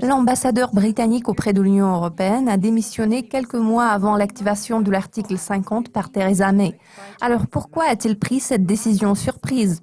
L'ambassadeur britannique auprès de l'Union européenne a démissionné quelques mois avant l'activation de l'article 50 par Theresa May. Alors pourquoi a-t-il pris cette décision surprise ?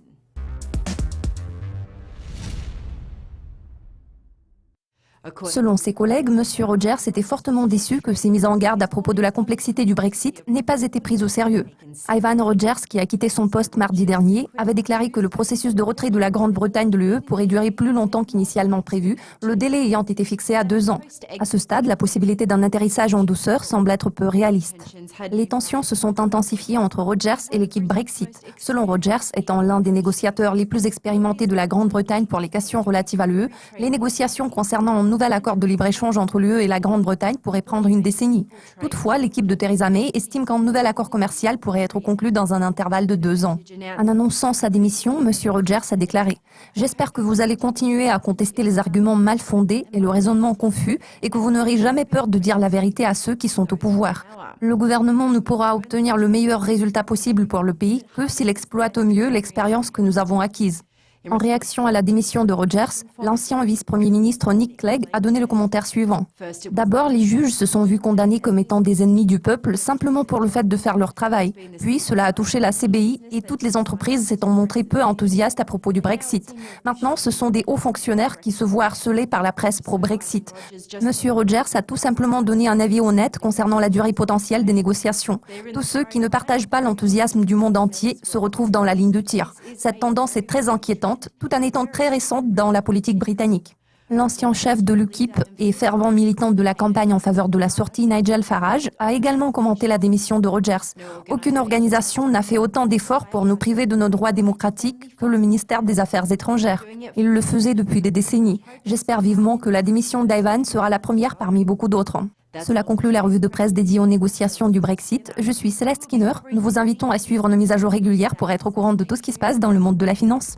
Selon ses collègues, M. Rogers était fortement déçu que ses mises en garde à propos de la complexité du Brexit n'aient pas été prises au sérieux. Ivan Rogers, qui a quitté son poste mardi dernier, avait déclaré que le processus de retrait de la Grande-Bretagne de l'UE pourrait durer plus longtemps qu'initialement prévu, le délai ayant été fixé à 2 ans. À ce stade, la possibilité d'un atterrissage en douceur semble être peu réaliste. Les tensions se sont intensifiées entre Rogers et l'équipe Brexit. Selon Rogers, étant l'un des négociateurs les plus expérimentés de la Grande-Bretagne pour les questions relatives à l'UE, les négociations concernant un nouvel accord de libre-échange entre l'UE et la Grande-Bretagne pourrait prendre une décennie. Toutefois, l'équipe de Theresa May estime qu'un nouvel accord commercial pourrait être conclu dans un intervalle de 2 ans. En annonçant sa démission, M. Rogers a déclaré « J'espère que vous allez continuer à contester les arguments mal fondés et le raisonnement confus et que vous n'aurez jamais peur de dire la vérité à ceux qui sont au pouvoir. Le gouvernement ne pourra obtenir le meilleur résultat possible pour le pays que s'il exploite au mieux l'expérience que nous avons acquise. » En réaction à la démission de Rogers, l'ancien vice-premier ministre Nick Clegg a donné le commentaire suivant. D'abord, les juges se sont vus condamnés comme étant des ennemis du peuple simplement pour le fait de faire leur travail. Puis, cela a touché la CBI et toutes les entreprises s'étant montrées peu enthousiastes à propos du Brexit. Maintenant, ce sont des hauts fonctionnaires qui se voient harcelés par la presse pro-Brexit. Monsieur Rogers a tout simplement donné un avis honnête concernant la durée potentielle des négociations. Tous ceux qui ne partagent pas l'enthousiasme du monde entier se retrouvent dans la ligne de tir. Cette tendance est très inquiétante, tout en étant très récente dans la politique britannique. L'ancien chef de l'UKIP et fervent militant de la campagne en faveur de la sortie, Nigel Farage, a également commenté la démission de Rogers. Aucune organisation n'a fait autant d'efforts pour nous priver de nos droits démocratiques que le ministère des Affaires étrangères. Il le faisait depuis des décennies. J'espère vivement que la démission d'Ivan sera la première parmi beaucoup d'autres. Cela conclut la revue de presse dédiée aux négociations du Brexit. Je suis Céleste Skinner. Nous vous invitons à suivre nos mises à jour régulières pour être au courant de tout ce qui se passe dans le monde de la finance.